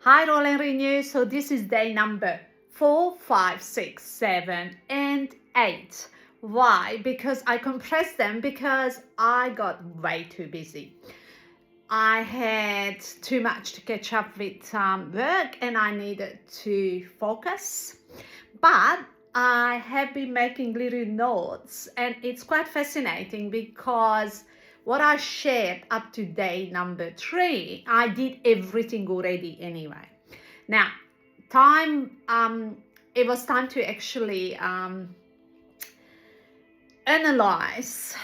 Hi, Roll and Renew. So this is day number 4, 5, 6, 7, and 8. Why? Because I compressed them because I got way too busy. I had too much to catch up with work and I needed to focus. But I have been making little notes and it's quite fascinating because what I shared up to day number 3, I did everything already anyway. Now, it was time to actually analyze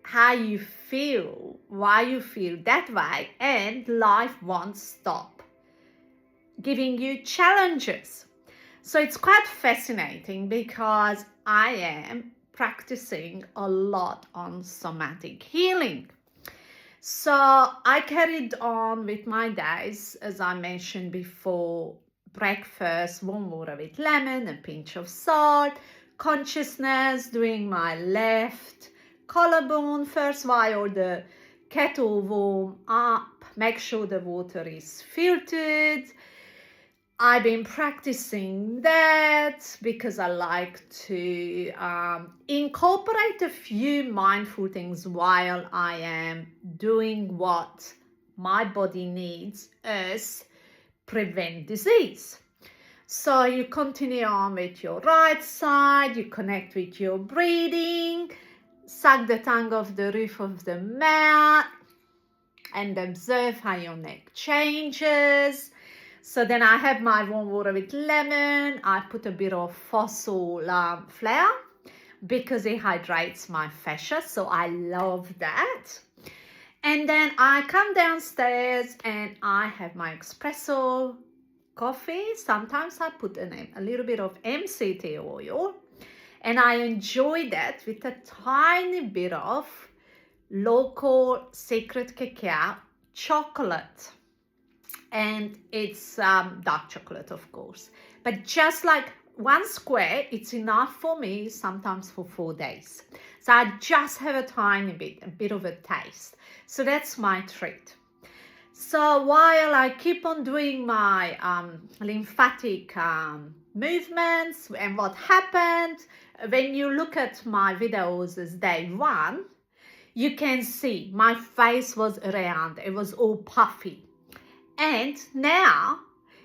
how you feel, why you feel that way, and life won't stop giving you challenges. So it's quite fascinating because I am practicing a lot on somatic healing. So I carried on with my days, as I mentioned before: breakfast, warm water with lemon, a pinch of salt, consciousness, doing my left collarbone first while the kettle warm up, make sure the water is filtered. I've been practicing that because I like to incorporate a few mindful things while I am doing what my body needs as prevent disease. So you continue on with your right side, you connect with your breathing, suck the tongue off the roof of the mouth and observe how your neck changes. So then I have my warm water with lemon. I put a bit of fossil flower because it hydrates my fascia. So I love that. And then I come downstairs and I have my espresso coffee. Sometimes I put in a little bit of MCT oil. And I enjoy that with a tiny bit of local secret cacao chocolate. And it's dark chocolate, of course, but just like 1 square, it's enough for me sometimes for 4 days. So I just have a tiny bit, a bit of a taste. So that's my treat. So while I keep on doing my lymphatic movements, and what happened when you look at my videos as day 1, you can see my face was round, it was all puffy. And now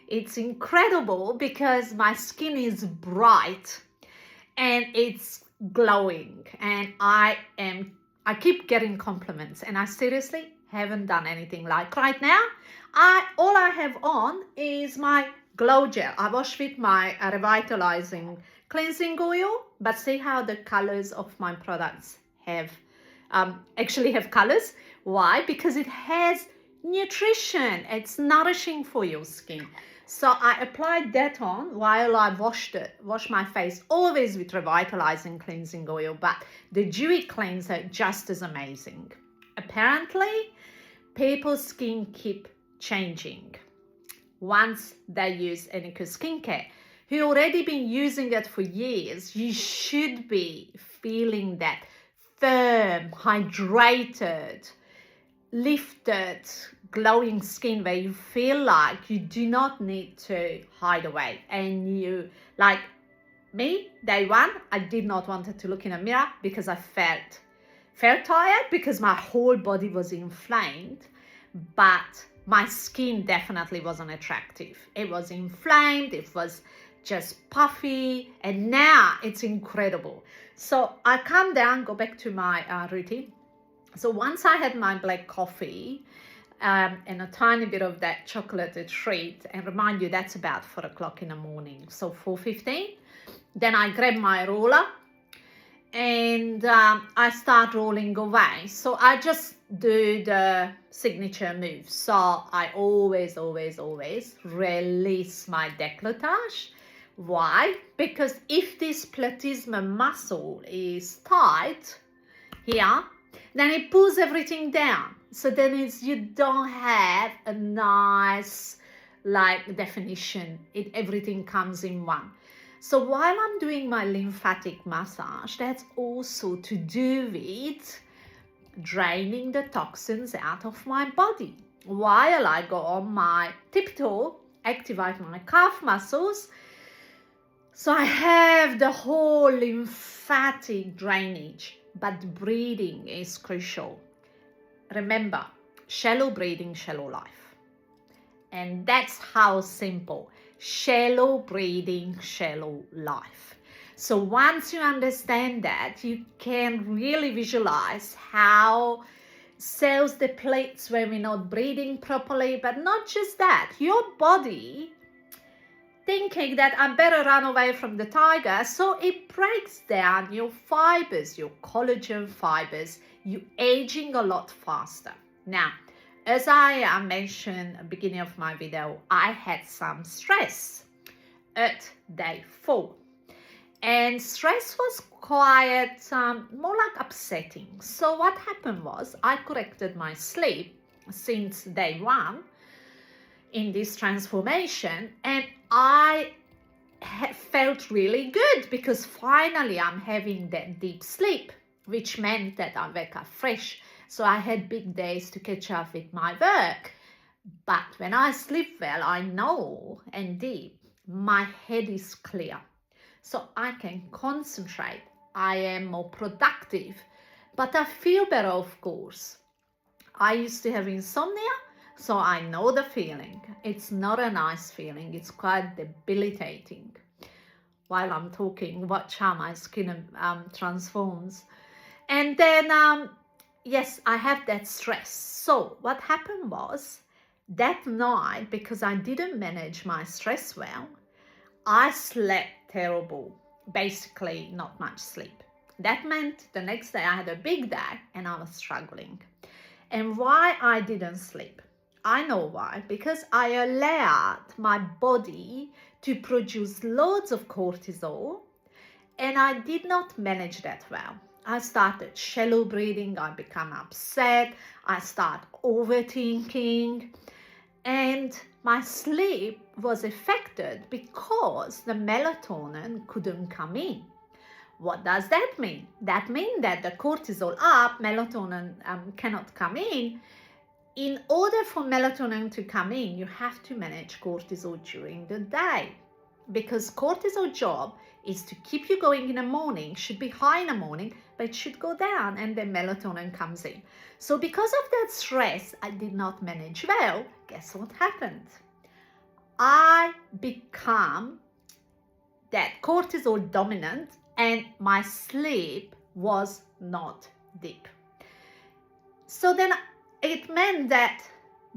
it's incredible because my skin is bright and it's glowing, and I keep getting compliments, and I seriously haven't done anything. Like right now, all I have on is my glow gel. I wash with my revitalizing cleansing oil, but see how the colors of my products have actually have colors. Why? Because it has nutrition. It's nourishing for your skin. So I applied that on while I wash my face, always with revitalizing cleansing oil, but the dewy cleanser just as amazing. Apparently people's skin keep changing once they use Enikő skincare. Who already been using it for years, you should be feeling that firm, hydrated, lifted, glowing skin where you feel like you do not need to hide away. And you, like me, day 1, I did not want to look in a mirror because I felt tired because my whole body was inflamed, but my skin definitely wasn't attractive. It was inflamed, it was just puffy, and now it's incredible. So I come down, go back to my routine. So once I had my black coffee and a tiny bit of that chocolate treat, and remind you that's about 4 o'clock in the morning, so 4:15, then I grab my roller and I start rolling away. So I just do the signature move. So I always release my décolletage. Why? Because if this platysma muscle is tight here, then it pulls everything down. So then you don't have a nice like definition. Everything comes in one. So while I'm doing my lymphatic massage, that's also to do with draining the toxins out of my body while I go on my tiptoe activate my calf muscles. So I have the whole lymphatic drainage, but breathing is crucial. Remember, shallow breathing, shallow life. And that's how simple. Shallow breathing, shallow life. So once you understand that, you can really visualize how cells depletes when we're not breathing properly. But not just that, your body thinking that I better run away from the tiger, so it breaks down your fibers, your collagen fibers. You're aging a lot faster. Now, as I mentioned at the beginning of my video, I had some stress at day 4. And stress was quite more like upsetting. So what happened was I corrected my sleep since day 1 in this transformation, and I felt really good because finally I'm having that deep sleep, which meant that I wake up fresh. So I had big days to catch up with my work. But when I sleep well, I know and deep, my head is clear. So I can concentrate. I am more productive. But I feel better, of course. I used to have insomnia, so I know the feeling. It's not a nice feeling. It's quite debilitating. While I'm talking, watch how my skin transforms. And then, yes, I have that stress. So what happened was that night, because I didn't manage my stress well, I slept terrible. Basically, not much sleep. That meant the next day I had a big day and I was struggling. And why I didn't sleep? I know why. Because I allowed my body to produce loads of cortisol, and I did not manage that well. I started shallow breathing, I became upset, I started overthinking, and my sleep was affected because the melatonin couldn't come in. What does that mean? That means that the cortisol up, melatonin cannot come in. In order for melatonin to come in, you have to manage cortisol during the day, because cortisol job is to keep you going in the morning, should be high in the morning, but it should go down and then melatonin comes in. So because of that stress, I did not manage well. Guess what happened? I become that cortisol dominant and my sleep was not deep. So then it meant that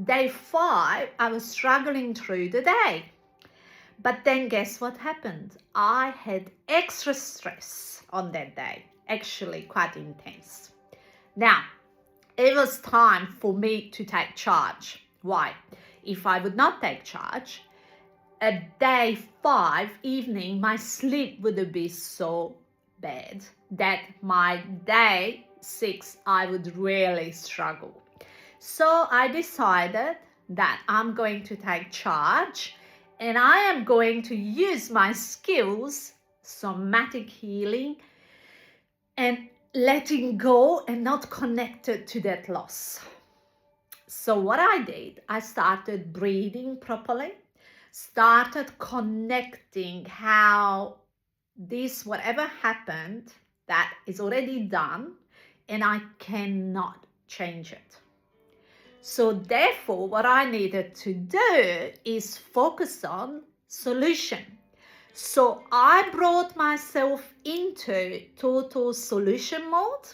day 5, I was struggling through the day. But then guess what happened? I had extra stress on that day, actually quite intense. Now, it was time for me to take charge. Why? If I would not take charge, at day 5 evening, my sleep would be so bad that my day 6, I would really struggle. So I decided that I'm going to take charge and I am going to use my skills, somatic healing, and letting go and not connected to that loss. So what I did, I started breathing properly, started connecting how this, whatever happened, that is already done and I cannot change it. So therefore, what I needed to do is focus on solution. So I brought myself into total solution mode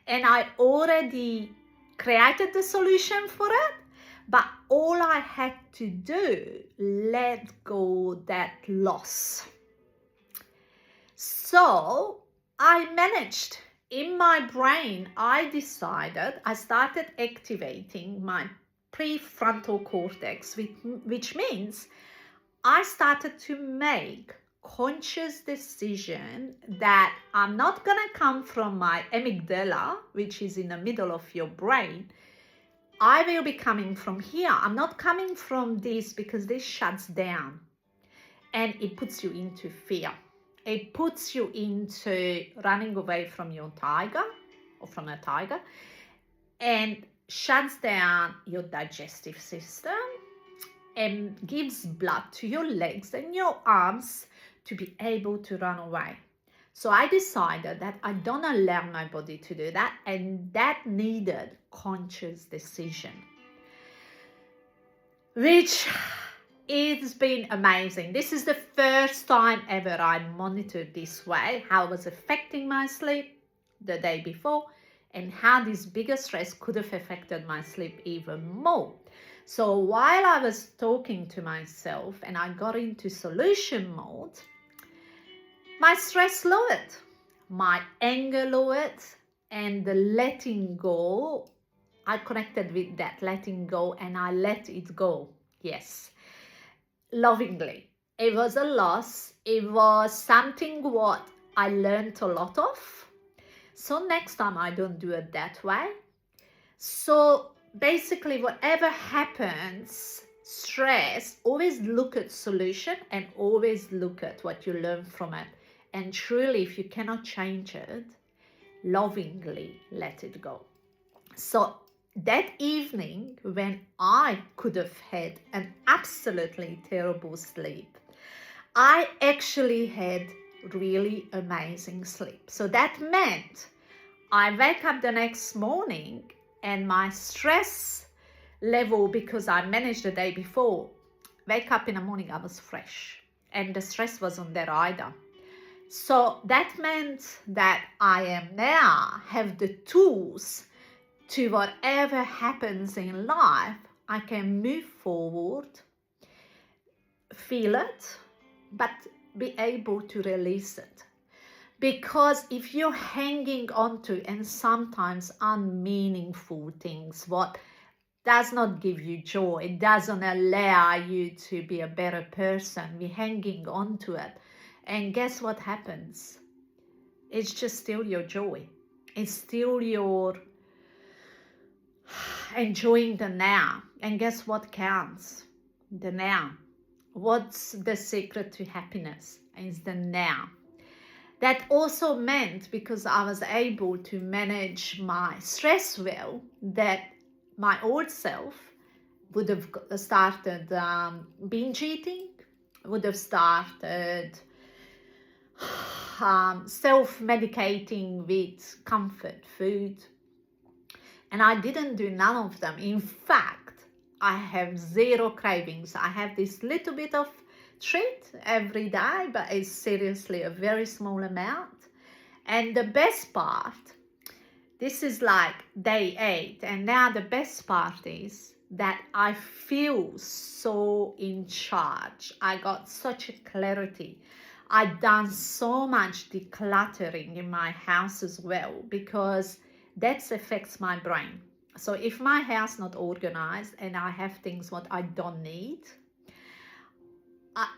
and I already created the solution for it, but all I had to do, let go that loss. So I managed. In my brain, I started activating my prefrontal cortex, which means I started to make conscious decision that I'm not going to come from my amygdala, which is in the middle of your brain. I will be coming from here. I'm not coming from this because this shuts down and it puts you into fear. It puts you into running away from your tiger or from a tiger and shuts down your digestive system and gives blood to your legs and your arms to be able to run away. So I decided that I don't allow my body to do that, and that needed conscious decision, which it's been amazing. This is the first time ever I monitored this way, how it was affecting my sleep the day before, and how this bigger stress could have affected my sleep even more. So while I was talking to myself and I got into solution mode, my stress lowered, my anger lowered, and the letting go, I connected with that letting go and I let it go. Yes, lovingly. It was a loss. It was something what I learned a lot of. So next time I don't do it that way. So basically whatever happens, stress, always look at solution and always look at what you learn from it. And truly, if you cannot change it, lovingly let it go. So that evening, when I could have had an absolutely terrible sleep, I actually had really amazing sleep. So that meant I wake up the next morning and my stress level, because I managed the day before, wake up in the morning, I was fresh and the stress wasn't there either. So that meant that I am now have the tools to whatever happens in life, I can move forward, feel it, but be able to release it. Because if you're hanging on to, and sometimes unmeaningful things, what does not give you joy, it doesn't allow you to be a better person, we're hanging on to it. And guess what happens? It's just still your joy. It's still your enjoying the now. And guess what counts? The now. What's the secret to happiness? Is the now. That also meant, because I was able to manage my stress well, that my old self would have started binge eating, would have started self-medicating with comfort food, and I didn't do none of them. In fact, I have zero cravings. I have this little bit of treat every day, but it's seriously a very small amount. And the best part, this is like day 8, and now the best part is that I feel so in charge. I got such a clarity. I've done so much decluttering in my house as well, because that affects my brain. So if my house not organized and I have things what I don't need,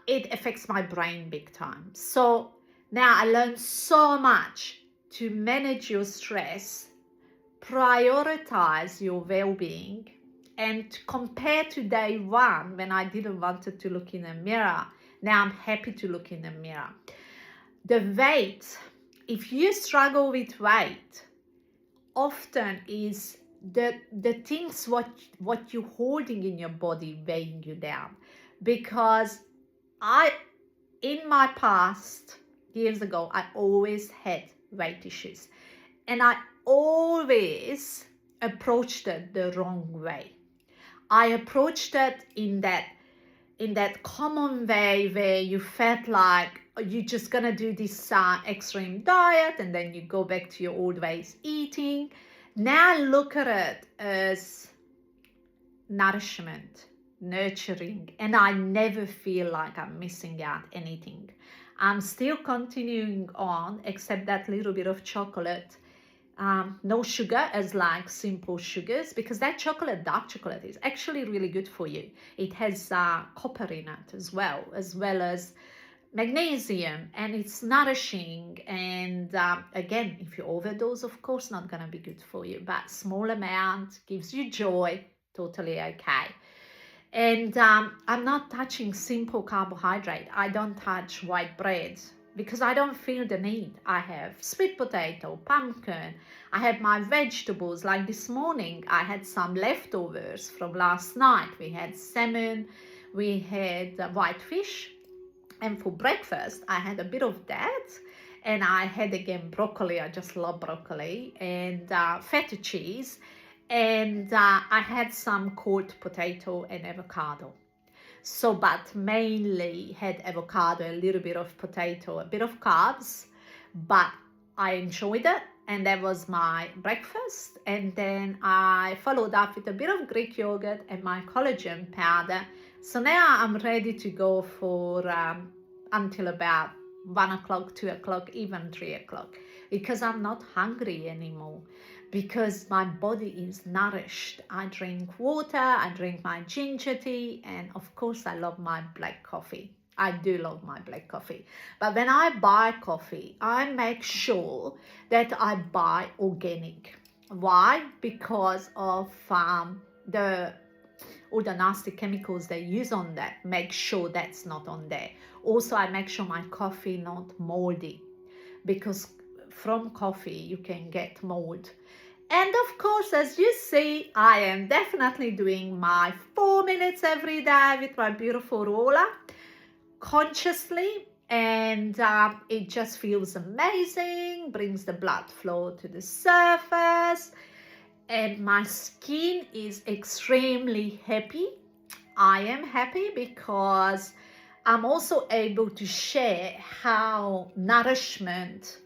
it affects my brain big time. So now I learned so much to manage your stress, prioritize your well-being, and compared to day 1 when I didn't want to look in the mirror, now I'm happy to look in the mirror. The weight, if you struggle with weight, often is the things what you're holding in your body weighing you down. Because in my past, years ago, I always had weight issues. And I always approached it the wrong way. I approached it in that common way where you felt like you're just gonna do this extreme diet and then you go back to your old ways eating. Now look at it as nourishment, nurturing, and I never feel like I'm missing out anything. I'm still continuing on, except that little bit of chocolate. No sugar, as like simple sugars, because that chocolate, dark chocolate, is actually really good for you. It has copper in it as well as magnesium, and it's nourishing. And again, if you overdose, of course not gonna be good for you, but small amount gives you joy, totally okay. And I'm not touching simple carbohydrate. I don't touch white bread because I don't feel the need. I have sweet potato, pumpkin, I have my vegetables. Like this morning, I had some leftovers from last night. We had salmon we had white fish, and for breakfast I had a bit of that, and I had again broccoli. I just love broccoli, and feta cheese, and I had some cold potato and avocado. So, but mainly had avocado, a little bit of potato, a bit of carbs, but I enjoyed it, and that was my breakfast. And then I followed up with a bit of Greek yogurt and my collagen powder. So now I'm ready to go for until about 1 o'clock, 2 o'clock, even 3 o'clock, because I'm not hungry anymore, because my body is nourished. I drink water, I drink my ginger tea, and of course I love my black coffee. I do love my black coffee. But when I buy coffee, I make sure that I buy organic. Why? Because of all the nasty chemicals they use on that. Make sure that's not on there. Also, I make sure my coffee not moldy, because from coffee you can get mold. And of course, as you see, I am definitely doing my 4 minutes every day with my beautiful roller consciously, and it just feels amazing, brings the blood flow to the surface, and my skin is extremely happy. I am happy because I'm also able to share how nourishment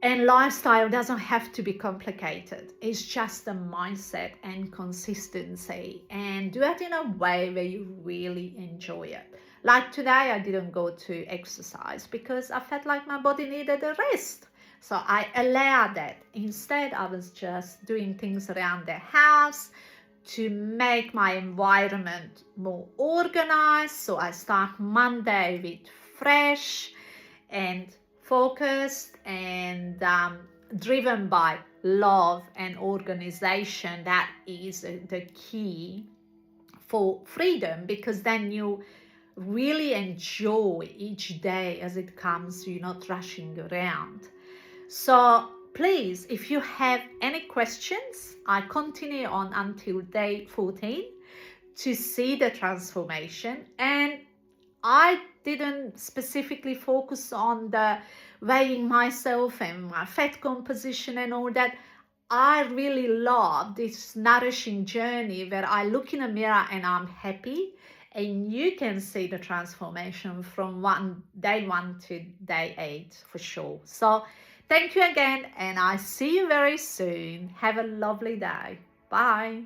and lifestyle doesn't have to be complicated. It's just a mindset and consistency, and do it in a way where you really enjoy it. Like today, I didn't go to exercise because I felt like my body needed a rest. So I allowed that. Instead, I was just doing things around the house to make my environment more organized. So I start Monday with fresh and focused and driven by love and organization. That is the key for freedom, because then you really enjoy each day as it comes. You're not rushing around. So please, if you have any questions, I continue on until day 14 to see the transformation. And I didn't specifically focus on the weighing myself and my fat composition and all that. I really love this nourishing journey where I look in a mirror and I'm happy, and you can see the transformation from day one to day 8 for sure. So thank you again, and I see you very soon. Have a lovely day. Bye.